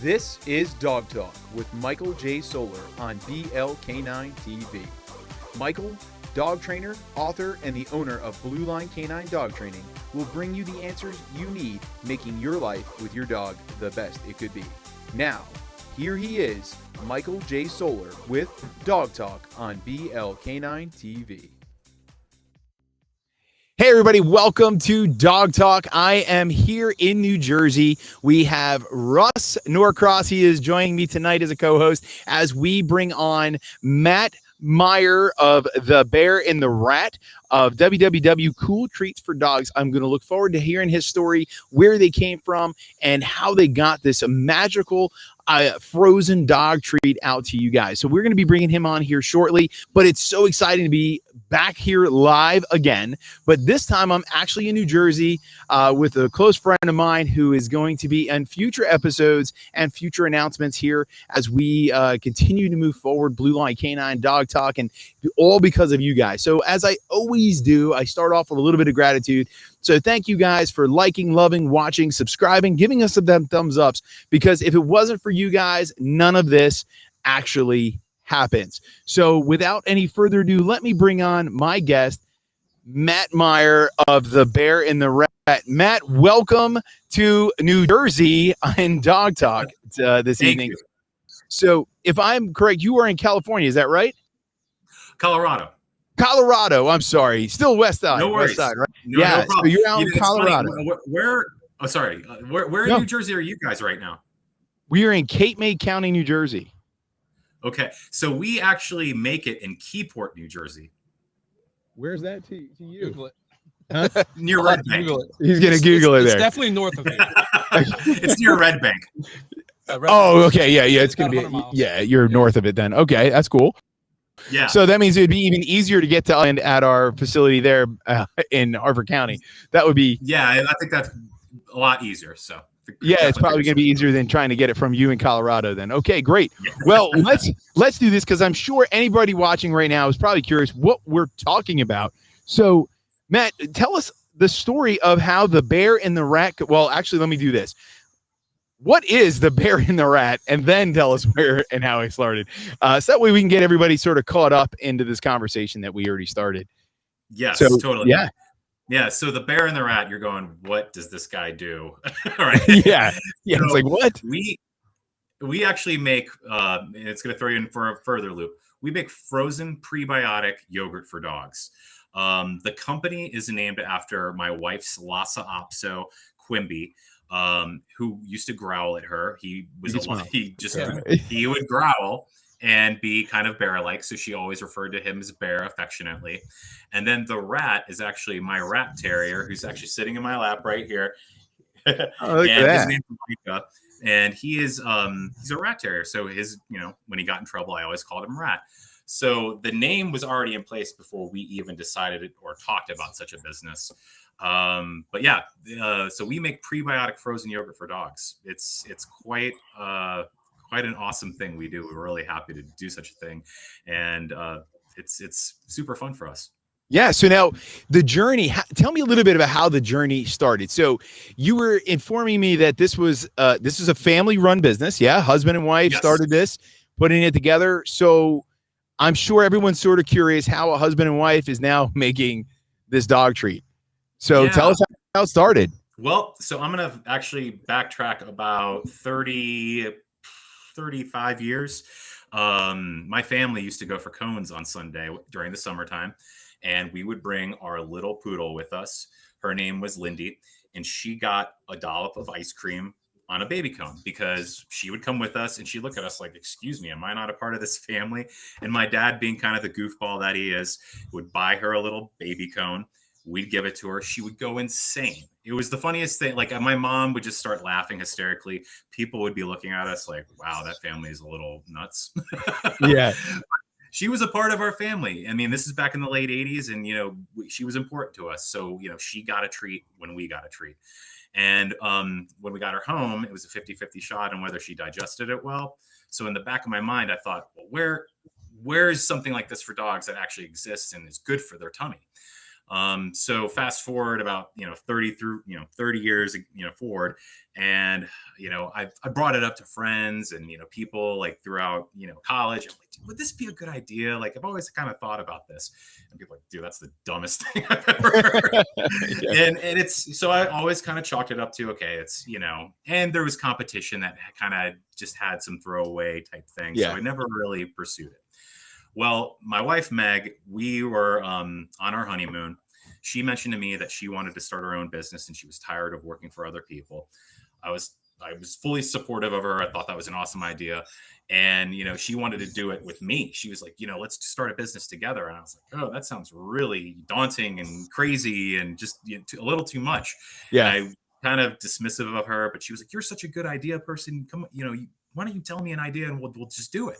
This is Dog Talk with Michael J. Solar on BLK9 TV. Michael, dog trainer, author, and the owner of Blue Line Canine Dog Training, will bring you the answers you need, making your life with your dog the best it could be. Now, here he is, Michael J. Solar with Dog Talk on BLK9 TV. Hey everybody, welcome to Dog Talk. I am here in New Jersey. We have Russ Norcross. He is joining me tonight as a co-host as we bring on Matt Meyer of The Bear and the Rat of www Cool Treats for Dogs. I'm going to look forward to hearing his story, where they came from, and how they got this magical frozen dog treat out to you guys. So we're going to be bringing him on here shortly, but it's so exciting to be back here live again. But this time I'm actually in New Jersey with a close friend of mine who is going to be in future episodes and future announcements here as we continue to move forward, Blue Line Canine Dog Talk, and all because of you guys. So as I always do, I start off with a little bit of gratitude. So thank you guys for liking, loving, watching, subscribing, giving us them thumbs ups, because if it wasn't for you guys, none of this actually happens. So without any further ado, let me bring on my guest, Matt Meyer of The Bear and the Rat. Matt, welcome to New Jersey on Dog Talk this evening. You. So if I'm correct, you are in California, is that right? Colorado, I'm sorry. Still west side. No worries. West side, right? No, yeah, no problem. So you're out in Colorado. Where in New Jersey are you guys right now? We are in Cape May County, New Jersey. Okay, so we actually make it in Keyport, New Jersey. Where's that to you? Google it. Huh? Near Red Bank. He's going to Google it there. It's definitely north of you. It's near Red Bank. Oh, okay. Yeah. It's going to be, miles. you're north of it then. Okay, that's cool. Yeah. So that means it'd be even easier to get to land at our facility there in Harford County. That would be. Yeah, I think that's a lot easier. So. Yeah, it's probably going to be easier than trying to get it from you in Colorado then. Okay, great. Well, let's do this, because I'm sure anybody watching right now is probably curious what we're talking about. So, Matt, tell us the story of how the Bear and the Rat. Well, actually, let me do this. What is the Bear and the Rat? And then tell us where and how it started. So that way we can get everybody sort of caught up into this conversation that we already started. Yes, so, totally. Yeah. Yeah, so the Bear and the Rat, you're going, what does this guy do? Right? Yeah. So it's like, what? We actually make, and it's going to throw you in for a further loop. We make frozen prebiotic yogurt for dogs. The company is named after my wife's Lhasa Apso Quimby, who used to growl at her. He would growl and be kind of bear-like, so she always referred to him as Bear affectionately. And then the Rat is actually my rat terrier, who's actually sitting in my lap right here. Oh, look at that. His name's Micah, and he's a rat terrier. So when he got in trouble, I always called him Rat. So the name was already in place before we even decided or talked about such a business. But yeah, so we make prebiotic frozen yogurt for dogs. It's quite an awesome thing we do. We're really happy to do such a thing, and it's super fun for us. Yeah. So now the journey, tell me a little bit about how the journey started. So you were informing me that this is a family run business. Yeah. Husband and wife started this, putting it together. So I'm sure everyone's sort of curious how a husband and wife is now making this dog treat. So tell us how it started. Well, so I'm going to actually backtrack about 35 years. My family used to go for cones on Sunday during the summertime, and we would bring our little poodle with us. Her name was Lindy, and she got a dollop of ice cream on a baby cone because she would come with us and she'd look at us like, excuse me, am I not a part of this family? And my dad, being kind of the goofball that he is, would buy her a little baby cone. We'd give it to her. She would go insane. It was the funniest thing. Like, my mom would just start laughing hysterically. People would be looking at us like, wow, that family is a little nuts. Yeah. She was a part of our family. I mean, this is back in the late 80s, and, she was important to us. So, she got a treat when we got a treat. And when we got her home, it was a 50-50 shot on whether she digested it well. So in the back of my mind, I thought, well, where is something like this for dogs that actually exists and is good for their tummy? So fast forward about 30 years forward, and I brought it up to friends and people like throughout college. I'm like, would this be a good idea? Like I've always kind of thought about this, and people are like, dude, that's the dumbest thing I've ever heard. Yeah. and it's so I always kind of chalked it up to okay, it's and there was competition that kind of just had some throwaway type thing, so Yeah. I never really pursued it. Well, my wife, Meg, we were on our honeymoon. She mentioned to me that she wanted to start her own business and she was tired of working for other people. I was fully supportive of her. I thought that was an awesome idea. And, she wanted to do it with me. She was like, let's start a business together. And I was like, oh, that sounds really daunting and crazy and just a little too much. And Yeah. I kind of dismissive of her, but she was like, you're such a good idea person. Come, why don't you tell me an idea and we'll just do it.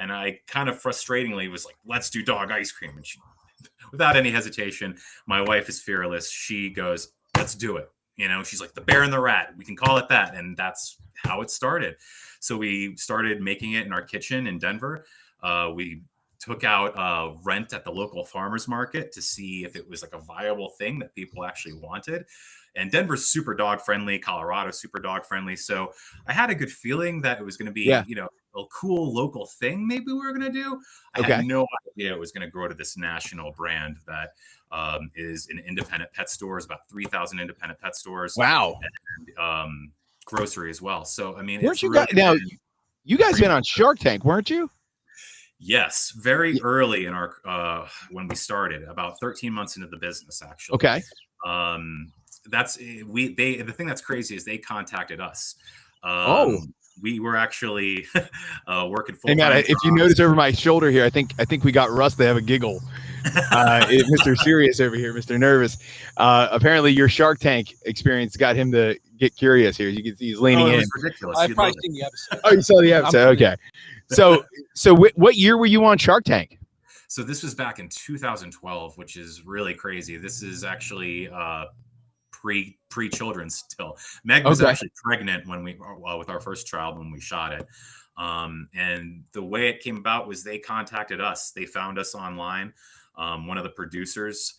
And I kind of frustratingly was like, let's do dog ice cream. And she, without any hesitation, my wife is fearless. She goes, let's do it. She's like the bear and the rat. We can call it that. And that's how it started. So we started making it in our kitchen in Denver. We took out rent at the local farmers market to see if it was like a viable thing that people actually wanted. And Denver's super dog friendly, Colorado super dog friendly. So I had a good feeling that it was going to be, a cool local thing maybe we were going to do. I had no idea it was going to grow to this national brand that is an independent pet stores, about 3,000 independent pet stores. Wow. And grocery as well. So, I mean, weren't you guys, now you guys been on Shark Tank, weren't you? Yes, very early in our when we started, about 13 months into the business, actually. Okay. The thing that's crazy is they contacted us. We were actually working full time. Hey, Matt, if you notice over my shoulder here, I think we got Russ to have a giggle. Mr. Serious over here, Mr. Nervous. Apparently, your Shark Tank experience got him to get curious here. You can see he's leaning in. Ridiculous. I've probably seen the episode. Oh, you saw the episode. Okay. So what year were you on Shark Tank? So this was back in 2012, which is really crazy. This is actually pre-children still. Meg was actually pregnant when with our first child when we shot it. And the way it came about was they contacted us. They found us online. One of the producers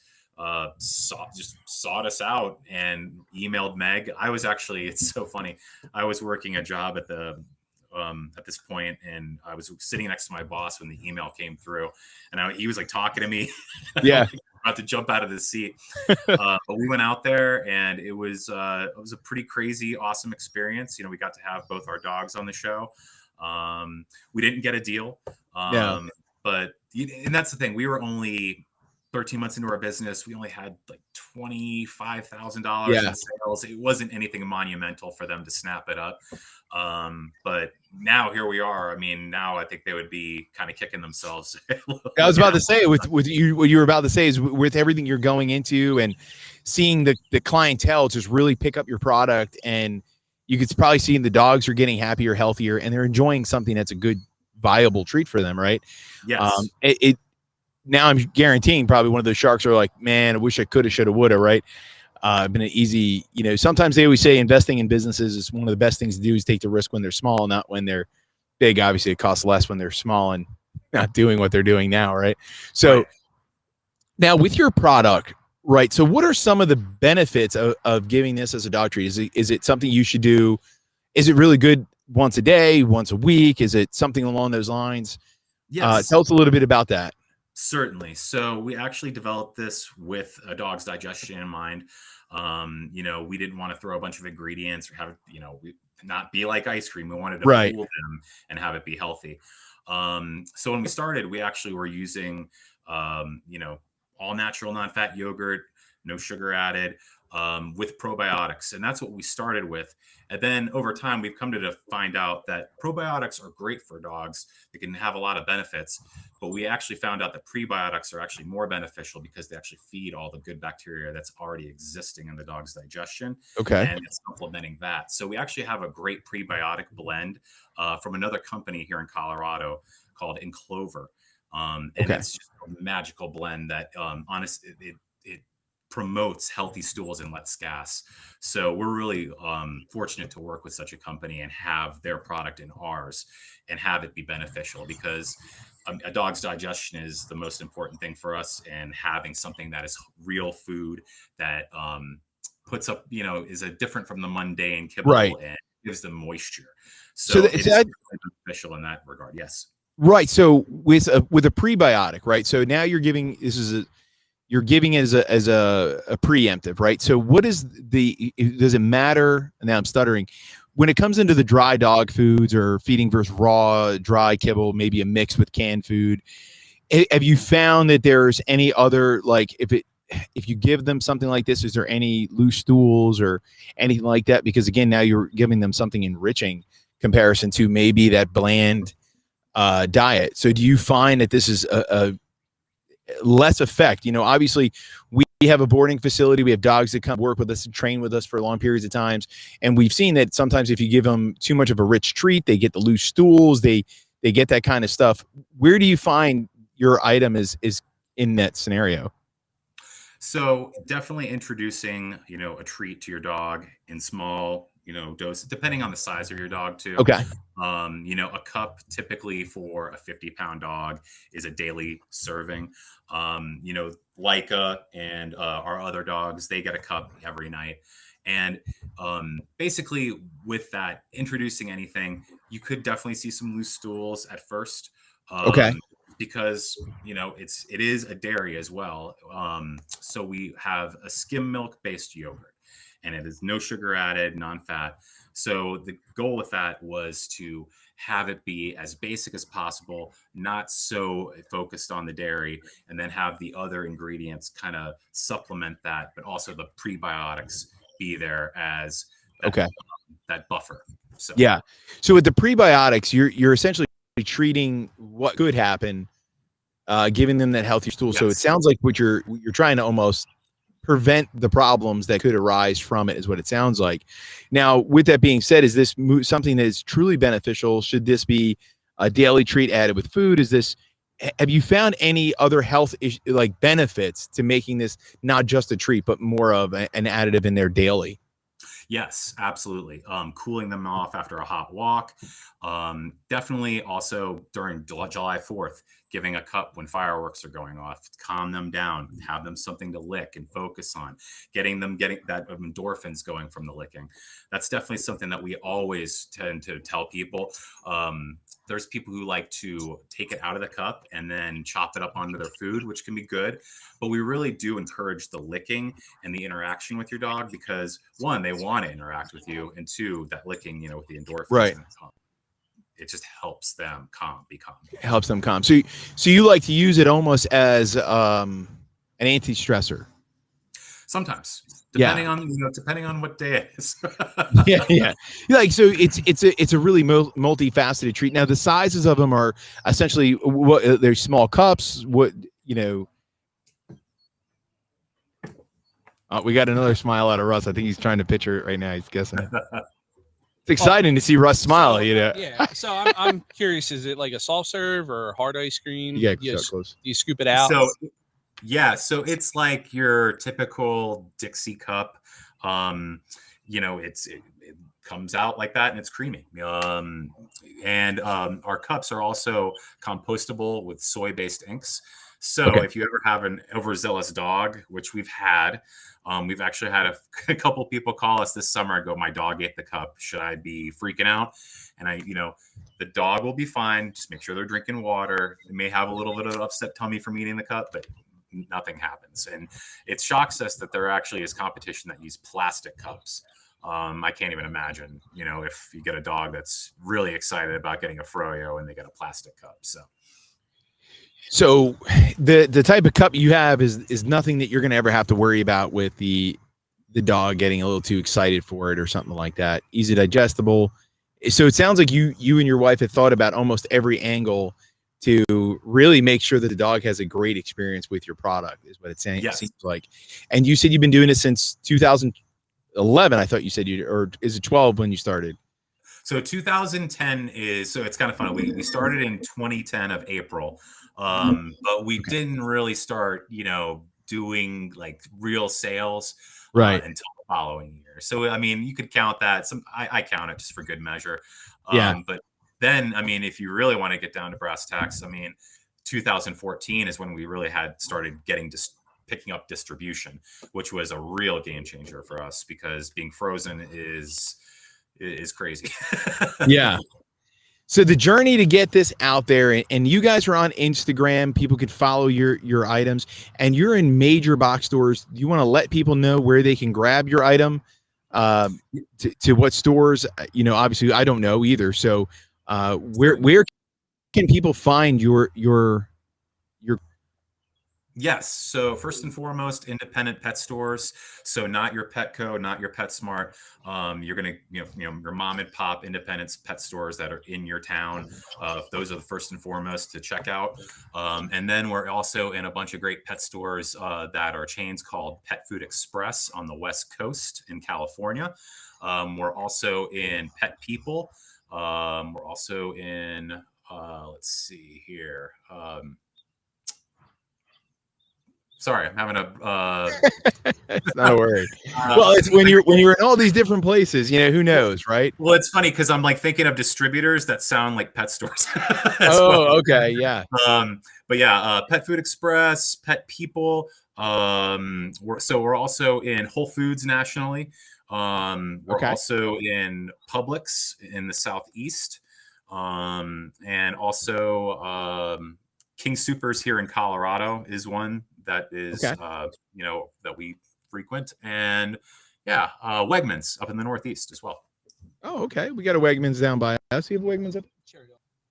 sought us out and emailed Meg. I was actually, it's so funny. I was working a job at this point, and I was sitting next to my boss when the email came through, and he was like talking to me. Yeah. About to jump out of the seat. But we went out there, and it was a pretty crazy, awesome experience. We got to have both our dogs on the show. We didn't get a deal. But and that's the thing. We were only 13 months into our business. We only had like $25,000 in sales. It wasn't anything monumental for them to snap it up. But now here we are. I mean, now I think they would be kind of kicking themselves. I was about to say with you, what you were about to say is with everything you're going into and seeing the clientele just really pick up your product, and you could probably see the dogs are getting happier, healthier, and they're enjoying something that's a good, viable treat for them, right? Yes. Now I'm guaranteeing probably one of those sharks are like, man, I wish I coulda, shoulda, woulda, right? Been an easy, sometimes they always say investing in businesses is one of the best things to do is take the risk when they're small, not when they're big. Obviously, it costs less when they're small and not doing what they're doing now, right? So now with your product, right? So what are some of the benefits of giving this as a dog treat? Is it something you should do? Is it really good once a day, once a week? Is it something along those lines? Yes. Tell us a little bit about that. Certainly. So we actually developed this with a dog's digestion in mind. We didn't want to throw a bunch of ingredients or have, not be like ice cream. We wanted to fool them and have it be healthy. So when we started, we actually were using, all natural, non-fat yogurt, no sugar added, with probiotics. And that's what we started with. And then over time, we've come to find out that probiotics are great for dogs. They can have a lot of benefits, but we actually found out that prebiotics are actually more beneficial because they actually feed all the good bacteria that's already existing in the dog's digestion. Okay. And it's supplementing that. So we actually have a great prebiotic blend from another company here in Colorado called Enclover. And it's just a magical blend that honestly, it promotes healthy stools and lets gas. So we're really fortunate to work with such a company and have their product in ours and have it be beneficial because a dog's digestion is the most important thing for us, and having something that is real food that puts up, is a different from the mundane kibble Right. and gives them moisture. So So it is beneficial in that regard. Yes. right. So with a prebiotic, right? So now you're giving you're giving it as a preemptive, right? So what is does it matter? Now I'm stuttering. When it comes into the dry dog foods or feeding versus raw dry kibble, maybe a mix with canned food, have you found that there's any other, like, if you give them something like this, is there any loose stools or anything like that? Because again, now you're giving them something enriching comparison to maybe that bland diet. So do you find that this is a less effect? Obviously we have a boarding facility. We have dogs that come work with us and train with us for long periods of times. And we've seen that sometimes if you give them too much of a rich treat, they get the loose stools, they get that kind of stuff. Where do you find your item is in that scenario? So definitely introducing, a treat to your dog in small, doses, depending on the size of your dog too. Okay. A cup typically for a 50-pound dog is a daily serving. Leica and our other dogs, they get a cup every night. And basically with that, introducing anything, you could definitely see some loose stools at first. Okay. Because it is a dairy as well. So we have a skim milk based yogurt, and it is no sugar added, non-fat. So the goal with that was to have it be as basic as possible, not so focused on the dairy, and then have the other ingredients kind of supplement that, but also the prebiotics be there as that buffer. So yeah. So with the prebiotics, you're essentially treating what could happen, giving them that healthier stool. Yes. So it sounds like what you're trying to almost prevent the problems that could arise from it, is what it sounds like. Now, with that being said, is this something that is truly beneficial? Should this be a daily treat added with food? Have you found any other health benefits to making this not just a treat, but more of an additive in their daily? Yes, absolutely. Cooling them off after a hot walk. Definitely also during July 4th, giving a cup when fireworks are going off, calm them down, have them something to lick and focus on, getting that endorphins going from the licking. That's definitely something that we always tend to tell people. There's people who like to take it out of the cup and then chop it up onto their food, which can be good. But we really do encourage the licking and the interaction with your dog, because one, they want to interact with you, and two, that licking, with the endorphins, right, it just helps them be calm. It helps them calm. So you like to use it almost as an anti-stressor. Sometimes, depending on what day it is. yeah. Like, so it's a really multifaceted treat. Now the sizes of them are essentially they're small cups. Oh, we got another smile out of Russ. I think he's trying to picture it right now. He's guessing it. It's exciting to see Russ smile. So, yeah. So I'm curious. Is it like a soft serve or hard ice cream? Yeah, close. Do you scoop it out? So it's like your typical Dixie cup. It comes out like that, and it's creamy. And our cups are also compostable with soy-based inks. So if you ever have an overzealous dog, which we've had, we've actually had a couple people call us this summer and go, "My dog ate the cup. Should I be freaking out?" And the dog will be fine. Just make sure they're drinking water. They may have a little bit of an upset tummy from eating the cup, but nothing happens. And it shocks us that there actually is competition that use plastic cups. I can't even imagine, if you get a dog that's really excited about getting a froyo and they get a plastic cup. So the type of cup you have is nothing that you're going to ever have to worry about with the dog getting a little too excited for it or something like that. Easy digestible. So it sounds like you and your wife have thought about almost every angle to really make sure that the dog has a great experience with your product, is what it seems like. And you said you've been doing it since 2011. I thought you said or is it 12 when you started? So 2010 it's kind of fun. We started in 2010 of April, but we didn't really start, doing like real sales until the following year. So, you could count that. I count it just for good measure. But then, if you really want to get down to brass tacks, 2014 is when we really had started picking up distribution, which was a real game changer for us because being frozen is crazy. Yeah. So the journey to get this out there, and you guys are on Instagram, people could follow your items, and you're in major box stores. Do you want to let people know where they can grab your item? To what stores? Obviously I don't know either. So where can people find your Yes. So first and foremost, independent pet stores. So not your Petco, not your PetSmart. You're gonna, your mom and pop independent pet stores that are in your town. Those are the first and foremost to check out. And then we're also in a bunch of great pet stores that are chains called Pet Food Express on the West Coast in California. We're also in Pet People. We're also in, let's see here. Sorry, I'm having a. It's not a word. Well, it's when you're in all these different places. Who knows, right? Well, it's funny because I'm like thinking of distributors that sound like pet stores. Okay, yeah. But yeah, Pet Food Express, Pet People. We're also in Whole Foods nationally. We're also in Publix in the Southeast, and also King Supers here in Colorado is one that is, that we frequent, and Wegmans up in the Northeast as well. Oh, okay. We got a Wegmans down by us. You have Wegmans up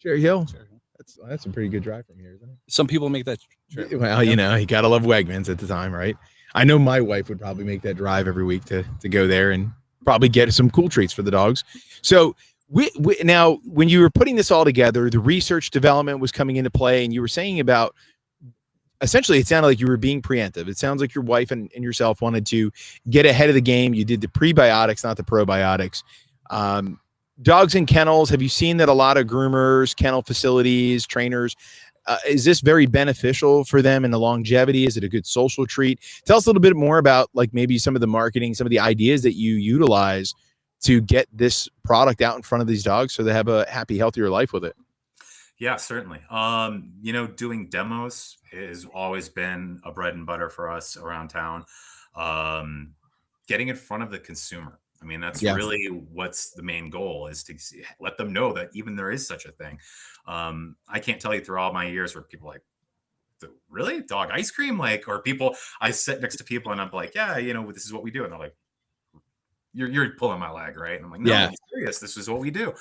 Cherry Hill. That's a pretty good drive from here, isn't it? Some people make that trip. Well, you gotta love Wegmans at the time, right? I know my wife would probably make that drive every week to go there and probably get some cool treats for the dogs. So now, when you were putting this all together, the research development was coming into play, and you were saying about, essentially, it sounded like you were being preemptive. It sounds like your wife and yourself wanted to get ahead of the game. You did the prebiotics, not the probiotics. Dogs in kennels, have you seen that a lot of groomers, kennel facilities, trainers, is this very beneficial for them in the longevity? Is it a good social treat? Tell us a little bit more about maybe some of the marketing, some of the ideas that you utilize to get this product out in front of these dogs so they have a happy, healthier life with it. Yeah, certainly. Doing demos has always been a bread and butter for us around town. Getting in front of the consumer. I mean, that's really what's the main goal, is to let them know that even there is such a thing. I can't tell you through all my years where people are like, really, dog ice cream? Or people, I sit next to people and I'm like, yeah, this is what we do. And they're like, you're pulling my leg, right? And I'm like, no, I'm serious. This is what we do.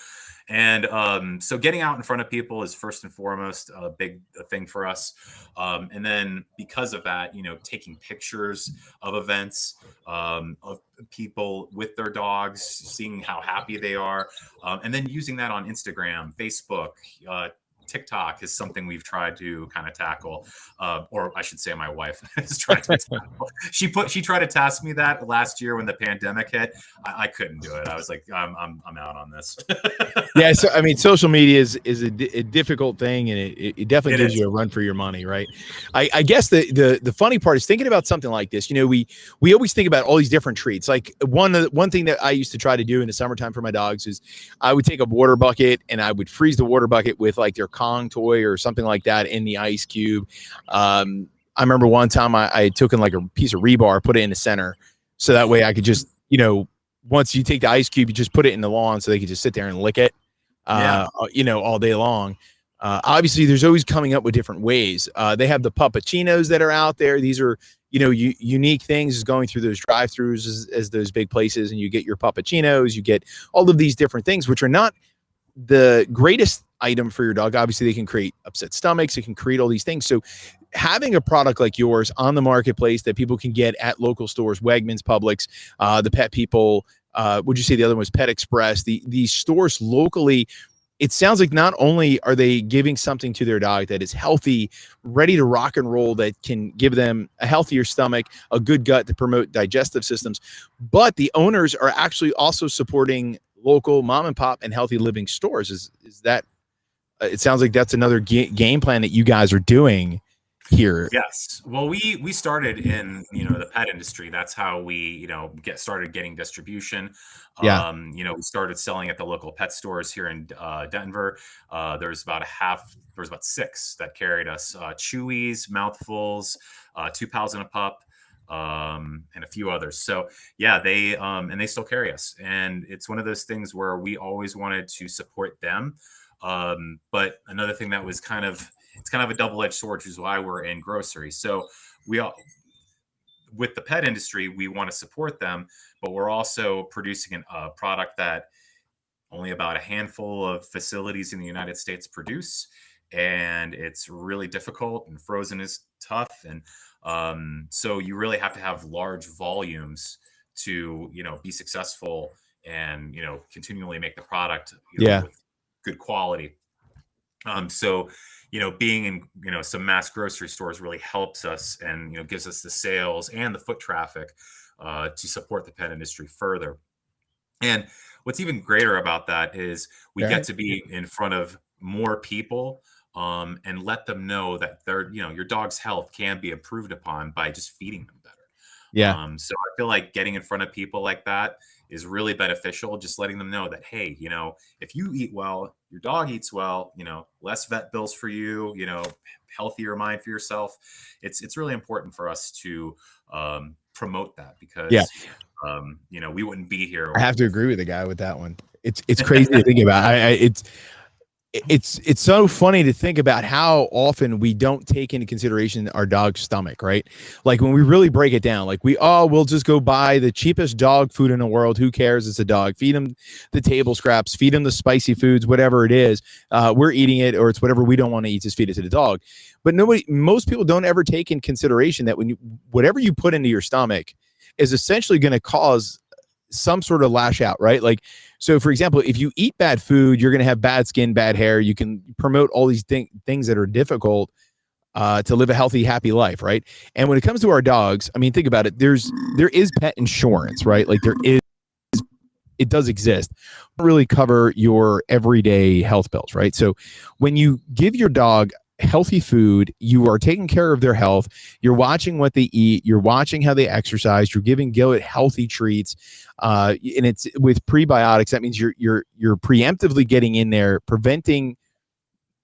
And so getting out in front of people is first and foremost a big thing for us. And then because of that, taking pictures of events, of people with their dogs, seeing how happy they are, and then using that on Instagram, Facebook, TikTok is something we've tried to kind of tackle, or I should say my wife is trying to tackle. She tried to task me that last year when the pandemic hit. I couldn't do it. I was like, I'm out on this. Yeah. So, I mean, social media is a difficult thing, and it definitely gives you a run for your money. Right. I guess the funny part is thinking about something like this. We always think about all these different treats. Like one thing that I used to try to do in the summertime for my dogs is I would take a water bucket and I would freeze the water bucket with their Kong toy or something like that in the ice cube. I remember one time I took in a piece of rebar, put it in the center, so that way I could just, once you take the ice cube, you just put it in the lawn so they could just sit there and lick it, all day long. Obviously, there's always coming up with different ways. They have the puppuccinos that are out there. These are, unique things, going through those drive-throughs as those big places, and you get your puppuccinos, you get all of these different things, which are not the greatest item for your dog. Obviously, they can create upset stomachs. It can create all these things. So having a product like yours on the marketplace that people can get at local stores, Wegmans, Publix, the Pet People, would you say the other one was Pet Express, these stores locally, it sounds like not only are they giving something to their dog that is healthy, ready to rock and roll, that can give them a healthier stomach, a good gut to promote digestive systems, but the owners are actually also supporting local mom and pop and healthy living stores. Is that, it sounds like that's another game plan that you guys are doing here. Yes. Well, we started in, the pet industry. That's how we, started getting distribution. Yeah. We started selling at the local pet stores here in Denver. There's about 6 that carried us. Chewies, Mouthfuls, 2 Pals and a Pup, and a few others. So yeah, they still carry us. And it's one of those things where we always wanted to support them. But another thing that was it's kind of a double-edged sword, which is why we're in grocery. So with the pet industry, we want to support them, but we're also producing a product that only about a handful of facilities in the United States produce, and it's really difficult, and frozen is tough. And so you really have to have large volumes to, be successful and, continually make the product, with good quality. So, being in, some mass grocery stores really helps us and, gives us the sales and the foot traffic to support the pet industry further. And what's even greater about that is we get to be in front of more people and let them know that your dog's health can be improved upon by just feeding them better. Yeah. So I feel like getting in front of people like that is really beneficial. Just letting them know that, hey, if you eat well, your dog eats well, less vet bills for you, healthier mind for yourself. It's really important for us to promote that because, we wouldn't be here. I have to agree with the guy with that one. It's crazy to think about. It's so funny to think about how often we don't take into consideration our dog's stomach, right? Like when we really break it down, like we'll just go buy the cheapest dog food in the world. Who cares? It's a dog. Feed them the table scraps, feed them the spicy foods, whatever it is. We're eating it, or it's whatever we don't want to eat, just feed it to the dog. But most people don't ever take in consideration that whatever you put into your stomach is essentially going to cause some sort of lash out, right? Like, so for example, if you eat bad food, you're going to have bad skin, bad hair. You can promote all these things that are difficult to live a healthy, happy life, right? And when it comes to our dogs, I mean, think about it. There is pet insurance, right? Like it does exist. Really cover your everyday health bills, right? So when you give your dog healthy food, you are taking care of their health, you're watching what they eat, you're watching how they exercise, you're giving Gillett healthy treats, and it's with prebiotics. That means you're preemptively getting in there, preventing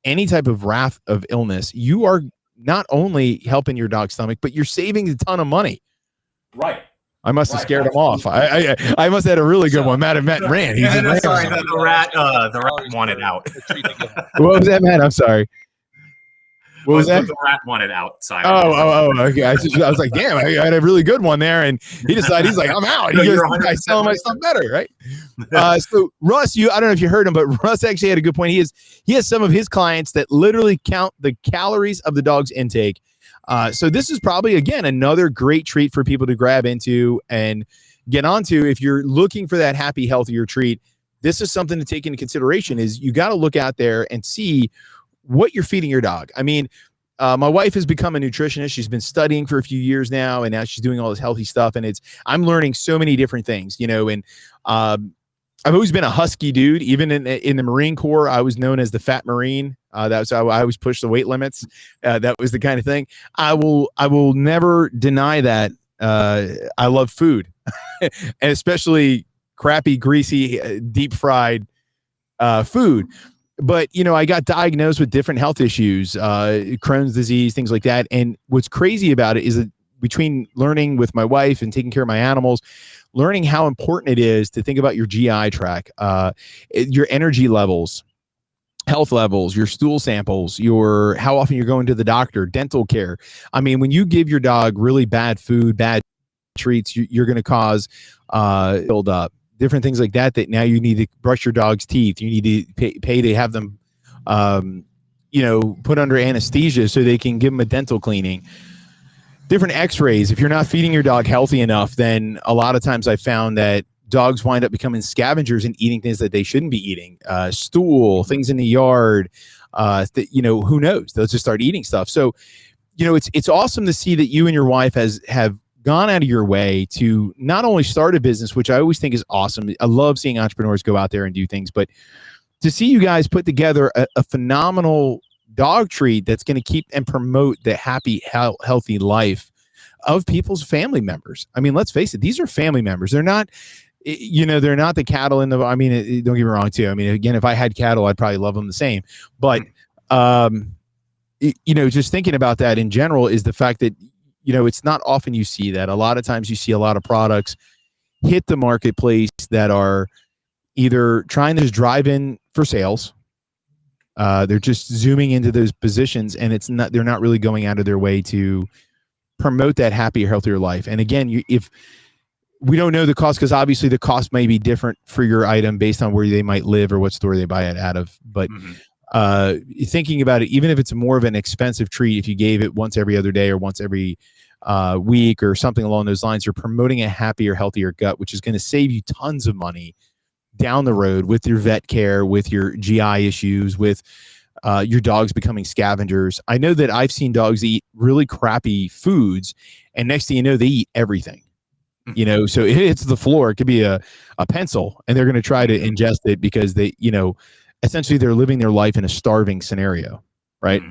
any type of wrath of illness. You are not only helping your dog's stomach, but you're saving a ton of money. Right. I must have scared him off. I must have had a really good one. Matt ran. Sorry, the rat wanted out. What was that, Matt? I'm sorry. What was that? The rat wanted outside. Oh, okay. I was like, damn, I had a really good one there. And he decided, he's like, I'm out. He goes, I sell my stuff better, right? So Russ, I don't know if you heard him, but Russ actually had a good point. He has some of his clients that literally count the calories of the dog's intake. So this is probably, again, another great treat for people to grab into and get onto. If you're looking for that happy, healthier treat, this is something to take into consideration. Is you got to look out there and see what you're feeding your dog. I mean, my wife has become a nutritionist. She's been studying for a few years now, and now she's doing all this healthy stuff. And I'm learning so many different things, and I've always been a husky dude. Even in the Marine Corps, I was known as the fat Marine. That's how I always pushed the weight limits. That was the kind of thing. I will never deny that. I love food, and especially crappy, greasy, deep fried food. But, I got diagnosed with different health issues, Crohn's disease, things like that. And what's crazy about it is that between learning with my wife and taking care of my animals, learning how important it is to think about your GI tract, your energy levels, health levels, your stool samples, how often you're going to the doctor, dental care. I mean, when you give your dog really bad food, bad treats, you're going to cause build up. Different things like that now you need to brush your dog's teeth. You need to pay to have them, put under anesthesia so they can give them a dental cleaning. Different x-rays. If you're not feeding your dog healthy enough, then a lot of times I found that dogs wind up becoming scavengers and eating things that they shouldn't be eating. Stool, things in the yard, who knows? They'll just start eating stuff. So, it's awesome to see that you and your wife have gone out of your way to not only start a business, which I always think is awesome. I love seeing entrepreneurs go out there and do things, but to see you guys put together a phenomenal dog treat that's going to keep and promote the happy, healthy life of people's family members. I mean, let's face it, these are family members. They're not, they're not the cattle in the, I mean, don't get me wrong too. I mean, again, if I had cattle, I'd probably love them the same. But, just thinking about that in general is the fact that, it's not often you see that. A lot of times you see a lot of products hit the marketplace that are either trying to just drive in for sales. They're just zooming into those positions, and they're not really going out of their way to promote that happier, healthier life. And again, if we don't know the cost, because obviously the cost may be different for your item based on where they might live or what store they buy it out of. But thinking about it, even if it's more of an expensive treat, if you gave it once every other day or once every week or something along those lines, you're promoting a happier, healthier gut, which is going to save you tons of money down the road with your vet care, with your GI issues, with your dogs becoming scavengers. I know that I've seen dogs eat really crappy foods, and next thing you know, they eat everything. So it hits the floor. It could be a pencil, and they're going to try to ingest it because they, essentially they're living their life in a starving scenario, right?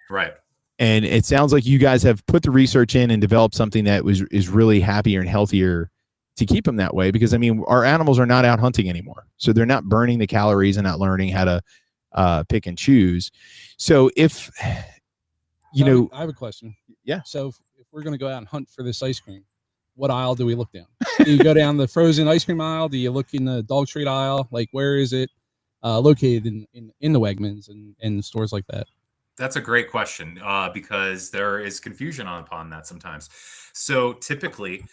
Right. And it sounds like you guys have put the research in and developed something that is really happier and healthier to keep them that way. Because I mean, our animals are not out hunting anymore, so they're not burning the calories and not learning how to pick and choose. So if I have a question. Yeah. So if we're going to go out and hunt for this ice cream, what aisle do we look down? Do you go down the frozen ice cream aisle? Do you look in the dog treat aisle? Like, where is it located in the Wegmans and stores like that? That's a great question because there is confusion upon that sometimes. So typically,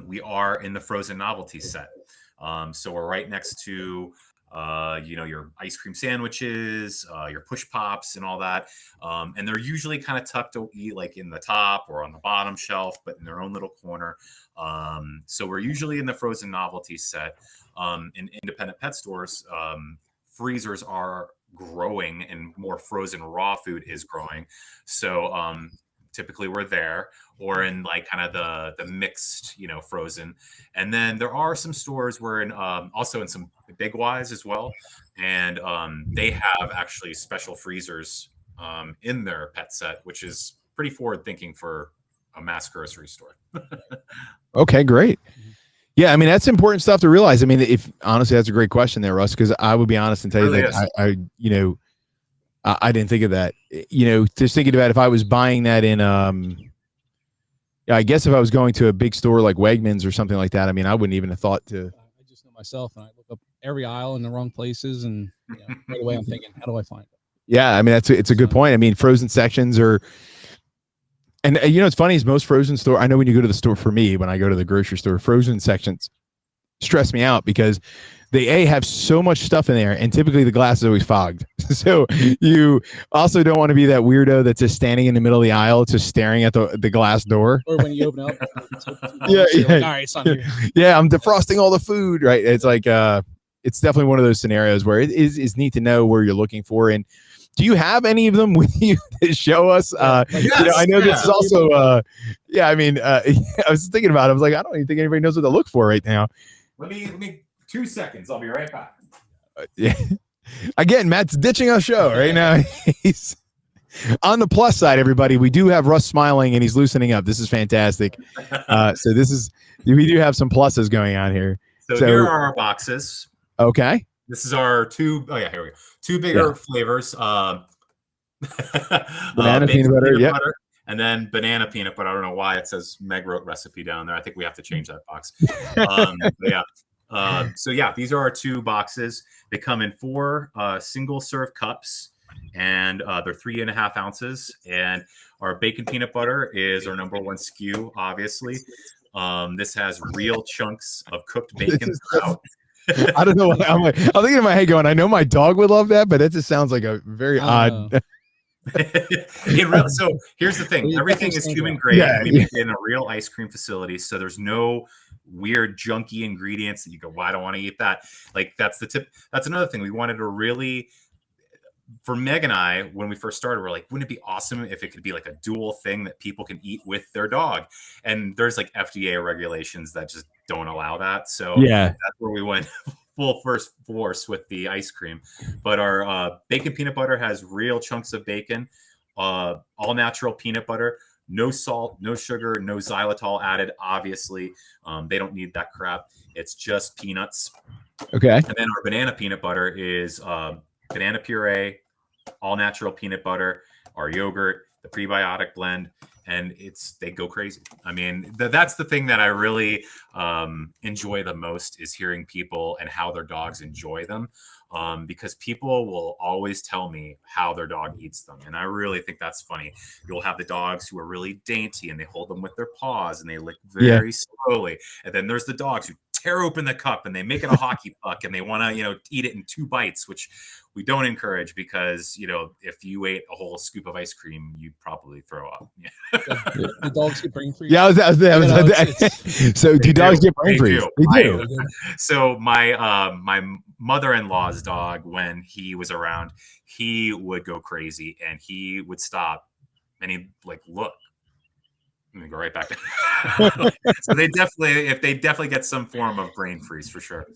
we are in the frozen novelty set. So we're right next to, your ice cream sandwiches, your push pops and all that. And they're usually kind of tucked away like in the top or on the bottom shelf, but in their own little corner. So we're usually in the frozen novelty set. In independent pet stores, freezers are growing and more frozen raw food is growing. So typically we're there or in like kind of the mixed, frozen. And then there are some stores where also in some Big Y's as well. And they have actually special freezers in their pet set, which is pretty forward thinking for a mass grocery store. Okay, great. Yeah, I mean, that's important stuff to realize. I mean, if honestly, that's a great question there, Russ, because I would be honest and tell you that I didn't think of that. Just thinking about if I was buying that in, I guess if I was going to a big store like Wegmans or something like that, I mean, I wouldn't even have thought to. I just know myself, and I look up every aisle in the wrong places, and right away I'm thinking, how do I find it? Yeah, I mean, it's a good point. I mean, frozen sections are. And it's funny is most frozen store. I know when you go to the store, for me, when I go to the grocery store, frozen sections stress me out because they have so much stuff in there, and typically the glass is always fogged. So you also don't want to be that weirdo that's just standing in the middle of the aisle, just staring at the glass door. Or when you open up, yeah. Like, all right, it's on here. Yeah, I'm defrosting all the food. Right? It's like it's definitely one of those scenarios where it is neat to know where you're looking for. And do you have any of them with you to show us? Yes, I know this is also, I mean, I was thinking about it. I was like, I don't even think anybody knows what to look for right now. Let me 2 seconds. I'll be right back. Yeah. Again, Matt's ditching our show right now. He's on the plus side, everybody. We do have Russ smiling and he's loosening up. This is fantastic. So we do have some pluses going on here. So here are our boxes. Okay. This is our here we go. Two bigger flavors. Banana peanut butter, and then banana peanut butter. I don't know why it says Meg wrote recipe down there. I think we have to change that box. These are our 2 boxes. They come in 4 single serve cups, and they're 3.5 ounces. And our bacon peanut butter is our number 1 SKU, obviously. This has real chunks of cooked bacon throughout. I don't know. I'm thinking in my head going, I know my dog would love that, but it just sounds like a very odd. So here's the thing. Everything is human grade. We make it in a real ice cream facility. So there's no weird junky ingredients that you go, well, I don't want to eat that. Like that's the tip. That's another thing. We wanted to really, for Meg and I, when we first started, we're like, wouldn't it be awesome if it could be like a dual thing that people can eat with their dog? And there's like FDA regulations that just don't allow that. So that's where we went full first force with the ice cream. But our bacon peanut butter has real chunks of bacon, all natural peanut butter, no salt, no sugar, no xylitol added. Obviously, they don't need that crap. It's just peanuts. Okay. And then our banana peanut butter is banana puree, all natural peanut butter, our yogurt, the prebiotic blend, and they go crazy. I mean, that's the thing that I really enjoy the most, is hearing people and how their dogs enjoy them, because people will always tell me how their dog eats them, and I really think that's funny. You'll have the dogs who are really dainty and they hold them with their paws and they lick very slowly, and then there's the dogs who tear open the cup and they make it a hockey puck and they want to eat it in 2 bites, which we don't encourage, because if you ate a whole scoop of ice cream, you'd probably throw up. The dogs get brain freeze. Yeah, so do dogs get brain freeze? They do. So my mother-in-law's dog, when he was around, he would go crazy and he would stop and he'd look. Let me go right back. So they definitely get some form of brain freeze for sure.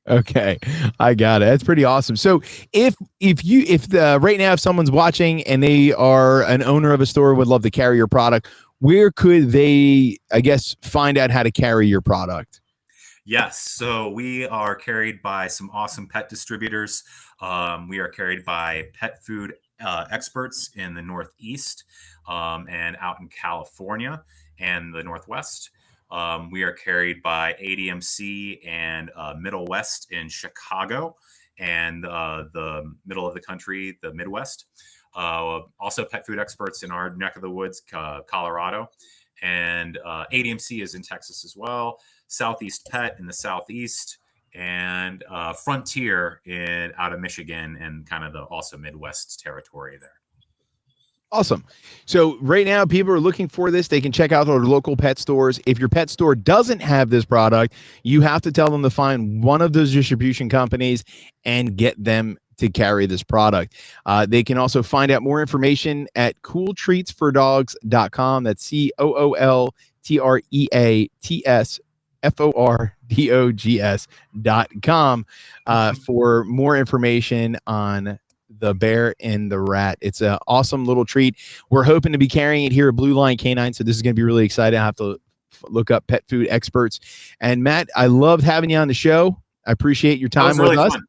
Okay, I got it. That's pretty awesome. So if right now, if someone's watching and they are an owner of a store, would love to carry your product, where could they, I guess, find out how to carry your product? Yes, so we are carried by some awesome pet distributors. We are carried by pet food experts in the Northeast and out in California and the Northwest. We are carried by ADMC and Middle West in Chicago and the middle of the country, the Midwest. Also pet food experts in our neck of the woods, Colorado. And ADMC is in Texas as well. Southeast Pet in the Southeast. And Frontier out of Michigan and kind of the also Midwest territory there. Awesome. So right now, people are looking for this. They can check out our local pet stores. If your pet store doesn't have this product, you have to tell them to find one of those distribution companies and get them to carry this product. They can also find out more information at cooltreatsfordogs.com. That's COOLTREATSFORDOGS.com for more information on the bear and the rat. It's an awesome little treat. We're hoping to be carrying it here at Blue Line Canine, so this is going to be really exciting. I have to look up pet food experts. And Matt, I loved having you on the show. I appreciate your time with us. Fun.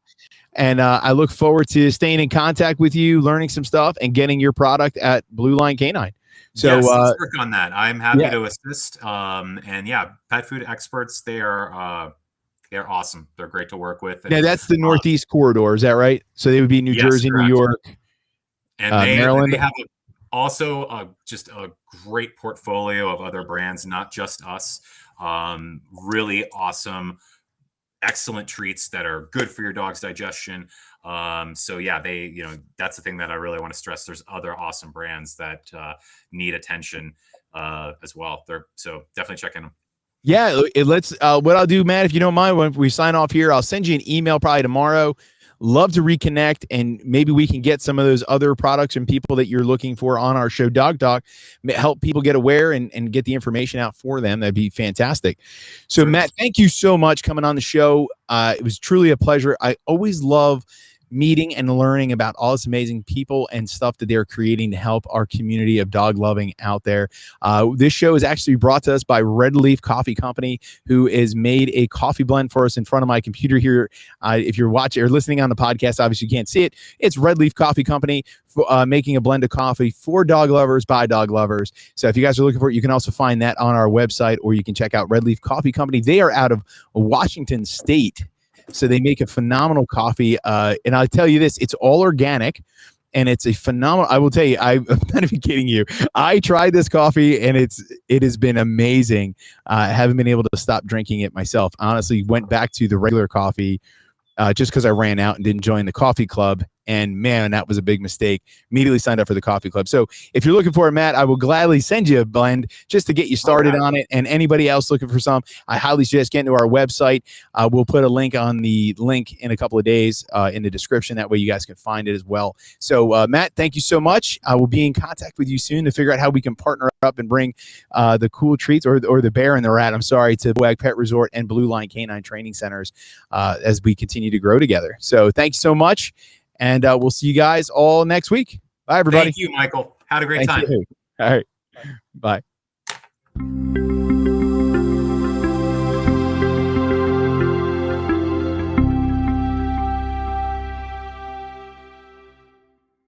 And I look forward to staying in contact with you, learning some stuff, and getting your product at Blue Line Canine. So yes, let's work on that. I'm happy to assist. And yeah, pet food experts, they're awesome. They're great to work with. And, that's the Northeast corridor. Is that right? So they would be New Jersey, correct. New York, and Maryland. They have also just a great portfolio of other brands, not just us. Really awesome, excellent treats that are good for your dog's digestion. So yeah, that's the thing that I really want to stress. There's other awesome brands that need attention as well. So definitely check in them. Yeah, let's. What I'll do, Matt, if you don't mind, when we sign off here, I'll send you an email probably tomorrow. Love to reconnect, and maybe we can get some of those other products and people that you're looking for on our show, Dog Talk, help people get aware and get the information out for them. That'd be fantastic. So, sure. Matt, thank you so much coming on the show. It was truly a pleasure. I always love meeting and learning about all this amazing people and stuff that they're creating to help our community of dog loving out there. This show is actually brought to us by Red Leaf Coffee Company, who has made a coffee blend for us in front of my computer here. If you're watching or listening on the podcast, obviously you can't see it. It's Red Leaf Coffee Company making a blend of coffee for dog lovers by dog lovers. So if you guys are looking for it, you can also find that on our website, or you can check out Red Leaf Coffee Company. They are out of Washington State. So they make a phenomenal coffee. And I'll tell you this, it's all organic and it's a phenomenal, I will tell you, I'm not even kidding you. I tried this coffee and it has been amazing. I haven't been able to stop drinking it myself. Honestly, went back to the regular coffee just because I ran out and didn't join the coffee club. And man, that was a big mistake. Immediately signed up for the coffee club. So if you're looking for it, Matt, I will gladly send you a blend just to get you started on it. And anybody else looking for some, I highly suggest getting to our website. We'll put a link on the link in a couple of days in the description. That way you guys can find it as well. So Matt, thank you so much. I will be in contact with you soon to figure out how we can partner up and bring the cool treats or the bear and the rat, I'm sorry, to Boag Pet Resort and Blue Line Canine Training Centers as we continue to grow together. So thanks so much. And we'll see you guys all next week. Bye, everybody. Thank you, Michael. Had a great time. You. All right. Bye.